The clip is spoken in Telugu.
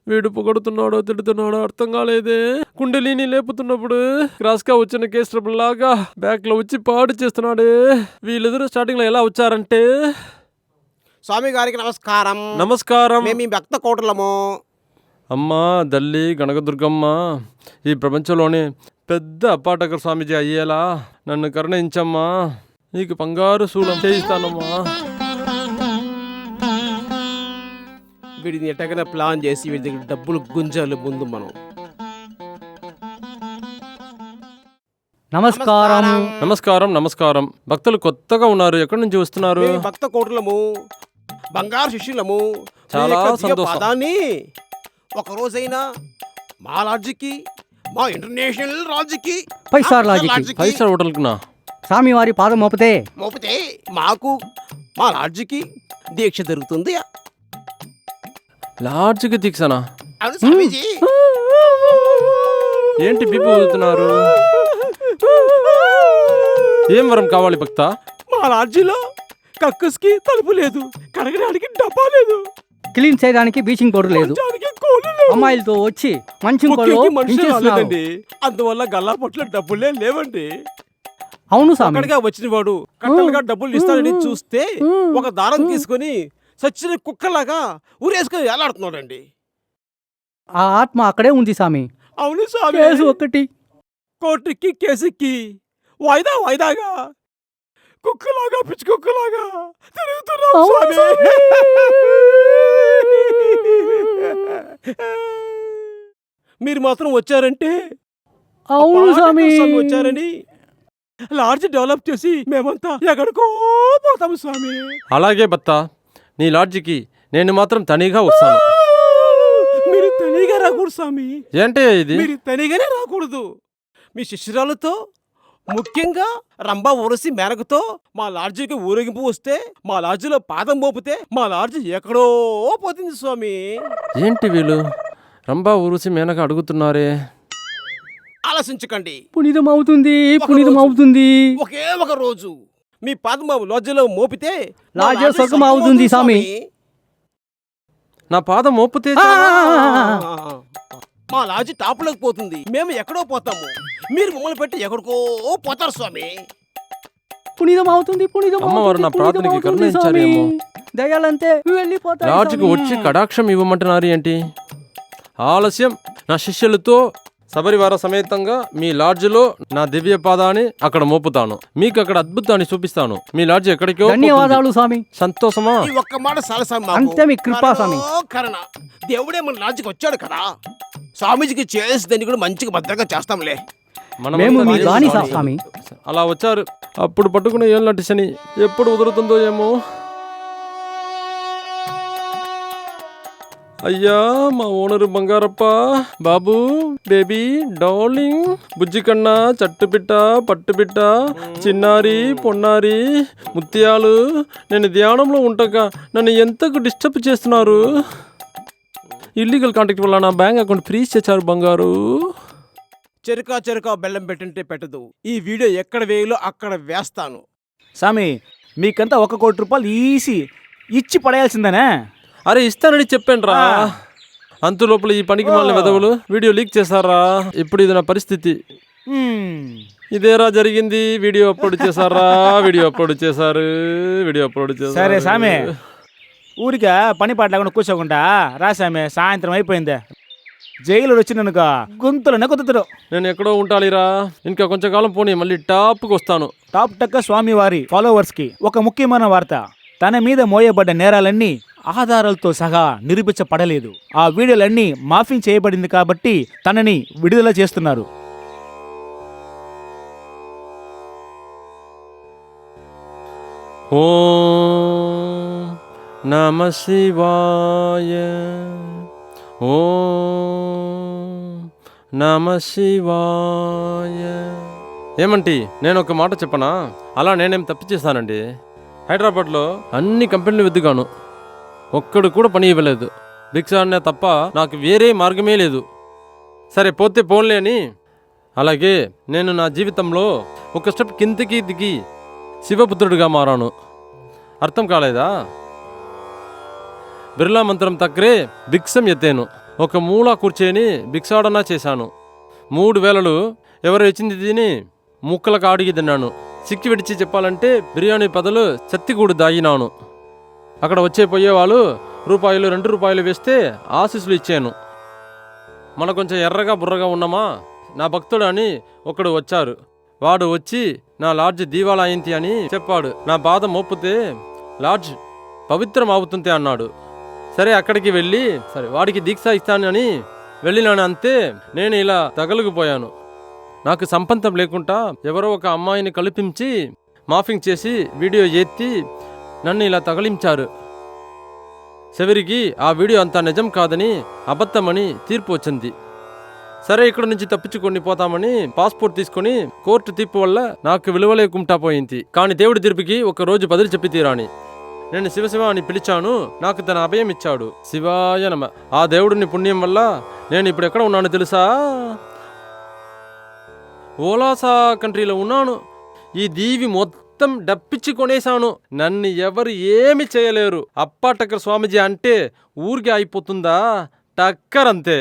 వీడు పొగడుతున్నాడో తిడుతున్నాడో అర్థం కాలేదే. కుండలిని లేపుతున్నప్పుడు క్రాస్గా వచ్చిన కేస్ ట్రబుల్ లాగా బ్యాక్ లో వచ్చి పాడు చేస్తున్నాడే. వీళ్ళెదురు స్టార్టింగ్ లో ఎలా వచ్చారంటే, స్వామి గారికి నమస్కారం. నమస్కారం. మేము మీ భక్త కోటలము. అమ్మా తల్లి కనకదుర్గమ్మ, ఈ ప్రపంచంలోనే పెద్ద అప్పాటకర్ స్వామీజీ అయ్యేలా నన్ను కరుణించమ్మా. నీకు బంగారు శూలం చేయిస్తానమ్మా. వీడిని ఎట్టగైనా ప్లాన్ చేసి వీడి దగ్గర డబ్బులు గుంజాలి ముందు మనం. నమస్కారం. నమస్కారం. నమస్కారం. భక్తులు కొత్తగా ఉన్నారు, ఎక్కడి నుంచి వస్తున్నారు? మేము భక్త కోటలము, బంగారు శిష్యులము. చాలా సంతోషం. పదాన్ని ఒక రోజైనా మా లాడ్జికి, మా ఇంటర్నేషనల్ రాజుకి, 5 స్టార్ లాడ్జికి, 5 స్టార్ హోటల్కి స్వామివారి పాదం మోపితే మాకు మా లాడ్జికి దీక్ష జరుగుతుంది. లాడ్జికి దీక్షనా? అవును స్వామీజీ. ఏంటి బీపీ ఊదుతున్నారు? ఏం వరం కావాలి భక్త? మా లాడ్జిలో కక్కుస్కి తలుపు లేదు, కడగడానికి డబ్బా లేదు, క్లీన్ చేయడానికి బ్లీచింగ్ పౌడర్ లేదు, అమ్మాయిలతో వచ్చి మంచి అందువల్ల గల్లా పొట్ల డబ్బులే లేవండి. అవును స్వామి. అక్కడిగా వచ్చిన వాడు కట్టలుగా డబ్బులు ఇస్తాడని చూస్తే ఒక దారం తీసుకొని సచ్చిన కుక్కలాగా ఊరేసుకొని వేలాడుతున్నాడండి. ఆ ఆత్మ అక్కడే ఉంది స్వామి. అవును స్వామి. కేసు ఒకటి కోర్టుకి కేసుకి వాయిదా వాయిదాగా కుక్కలాగా పిచ్చి కుక్కలాగా తిరుగుతున్నాం స్వామి. మీరు మాత్రం వచ్చారంటే అవును స్వామి వచ్చారని లాడ్జ్ డెవలప్ చేసి మేమంతా ఎక్కడికో పోతాము స్వామి. అలాగే భక్త, నీ లాడ్జికి నేను మాత్రం తనిగా వస్తాను. మీరు తనిగా రాకూడదు స్వామి. ఏంటి ఇది? మీరు తనిగానే రాకూడదు. మీ శిష్యురాలతో, ముఖ్యంగా రంభా ఊరసి మేనకతో మా లాడ్జికి ఊరేగింపు వస్తే, మా లాడ్జిలో పాదం మోపితే మా లాడ్జి ఎక్కడో పోతుంది స్వామి. ఏంటి వీళ్ళు రంభా ఊరుసి మేనక అడుగుతున్నారే? ఆలోచించకండి. పునీతం అవుతుంది, పునీతం అవుతుంది. ఒకే ఒక రోజు మీ పాదం లాడ్జిలో మోపితే లాడ్జి స్వర్గం అవుతుంది స్వామి. నా పాదం మోపితే మా లాడ్జి టాపులోకి పోతుంది, మేము ఎక్కడో పోతాము, మీరు మమ్మల్ని పెట్టి ఎక్కడికో పోతారు స్వామి. పునీతం అవుతుంది, పునీతం. అమ్మవారు నా ప్రార్థనకి కరుణించారేమో. దయాలంతే వెళ్ళిపోతాయి. లాడ్జికి వచ్చి కటాక్షం ఇవ్వమంటున్నారు ఏంటి? ఆలస్యం. నా శిష్యులతో సబరివార సమేతంగా మీ లాడ్జిలో నా దివ్య పాదాన్ని అక్కడ మోపుతాను. మీకు అక్కడ అద్భుతాన్ని చూపిస్తాను. మీ లాడ్జి ఎక్కడికో. ధన్యవాదాలు స్వామి. సంతోషమా? ఈ ఒక్క మాట సాలసామి. అంతే మీ కృపా స్వామి. కరుణ. దేవుడే మన లాడ్జికి వచ్చాడు కదా, స్వామీజీకి చేసేదాన్ని కూడా మంచిగా భద్రంగా చేస్తాంలే. మేము మీ బానిస స్వామి. అలా వచ్చారు. అప్పుడు పట్టుకున్న ఏళ్ళంటి శని ఎప్పుడు వదులుతుందో ఏమో. అయ్యా మా ఓనరు బంగారప్ప, బాబు, బేబీ, డార్లింగ్, బుజ్జి కన్నా, చట్టుపిట్ట, పట్టుపిట్ట, చిన్నారి, పొన్నారి, ముత్యాలు, నేను ధ్యానంలో ఉంటాక నన్ను ఎంతకు డిస్టర్బ్ చేస్తున్నారు. ఇల్లీగల్ కాంటాక్ట్ వల్ల నా బ్యాంక్ అకౌంట్ ఫ్రీజ్ చేశారు బంగారు. చెరుకా బెల్లం పెట్టంటే పెట్టదు. ఈ వీడియో ఎక్కడ వేయాలో అక్కడ వేస్తాను. స్వామి, మీకంతా 1 కోటి రూపాయలు ఈసీ ఇచ్చి పడేయాల్సిందేనా? అరే ఇస్తానని చెప్పాను రా. అంతు లోపల ఈ పనికి మాలిన వెదవులు వీడియో లీక్ చేశారా. ఇప్పుడు ఇది నా పరిస్థితి. ఇదేరా జరిగింది. వీడియో అప్లోడ్ చేశారా, వీడియో అప్లోడ్ చేశారు. సరే సామి, ఊరిగా పని పాట లేకుండా కూర్చోకుండా రా సామి. సాయంత్రం అయిపోయిందే, జైలు వచ్చిననుకో గొంతులు నెక్కుతారు. నేను ఎక్కడో ఉంటాలిరా. ఇంకా కొంచెం కాలం పోనీ మళ్ళీ టాప్కి వస్తాను. టాప్ టక్క స్వామివారి ఫాలోవర్స్ కి ఒక ముఖ్యమైన వార్త. తన మీద మోయబడ్డ నేరాలన్నీ ఆధారాలతో సహా నిరూపించబడలేదు. ఆ వీడియోలన్నీ మాఫింగ్ చేయబడింది కాబట్టి తనని విడుదల చేస్తున్నారు. ఓం నమః శివాయ, ఓం నమః శివాయ. ఏమంటి, నేను ఒక మాట చెప్పనా? అలా నేనేం తప్పు చేశానండి. హైదరాబాద్లో అన్ని కంపెనీలు వెతుకాను, ఒక్కడు కూడా పని ఇవ్వలేదు. భిక్ష అనే తప్ప నాకు వేరే మార్గమే లేదు. సరే పోతే పోన్లే అని. అలాగే నేను నా జీవితంలో ఒక స్టెప్ కిందకి దిగి శివపుత్రుడిగా మారాను. అర్థం కాలేదా? బిర్లా మంత్రం తక్కరే భిక్షం ఎత్తేను. ఒక మూల కూర్చొని భిక్షాటన చేశాను. 3 వేళలు ఎవరు ఇచ్చింది తిని ముక్కలకు అడిగి తిన్నాను. సిక్కి విడిచి చెప్పాలంటే బిర్యానీ బదులు చత్తిగూడు దాగినాను. అక్కడ వచ్చే పోయేవాళ్ళు రూపాయలు 2 రూపాయలు వేస్తే ఆశీస్సులు ఇచ్చాను. మన కొంచెం ఎర్రగా బుర్రగా ఉన్నామా, నా భక్తుడు అని ఒకడు వచ్చారు. వాడు వచ్చి నా లాడ్జ్ దీవాలా అయింది అని చెప్పాడు. నా బాధ మోపితే లాడ్జ్ పవిత్రం అవుతుంది అన్నాడు. సరే అక్కడికి వెళ్ళి వాడికి దీక్ష ఇస్తానని వెళ్ళినాను. అంతే నేను ఇలా తగలుకుపోయాను. నాకు సంబంధం లేకుండా ఎవరో ఒక అమ్మాయిని కల్పించి మాఫింగ్ చేసి వీడియో ఎత్తి నన్ను ఇలా తగిలించారు. చివరికి ఆ వీడియో అంతా నిజం కాదని అబద్ధమని తీర్పు వచ్చింది. సరే ఇక్కడ నుంచి తప్పించుకొని పోతామని పాస్పోర్ట్ తీసుకొని కోర్టు తీర్పు వల్ల నాకు విలువ లేకుండా పోయింది. కానీ దేవుడి తీర్పుకి ఒక రోజు బదులు చెప్పి తీరాని. నేను శివశివ అని పిలిచాను. నాకు తన అభయం ఇచ్చాడు. శివాయ నమ. ఆ దేవుడిని పుణ్యం వల్ల నేను ఇప్పుడు ఎక్కడ ఉన్నాను తెలుసా? ఓలాసా కంట్రీలో ఉన్నాను. ఈ దీవి మొత్తం డప్పిచ్చి కొనేశాను. నన్ను ఎవరు ఏమి చేయలేరు. అప్పా టక్కర్ స్వామీజీ అంటే ఊరికే అయిపోతుందా? టక్కర్ అంతే.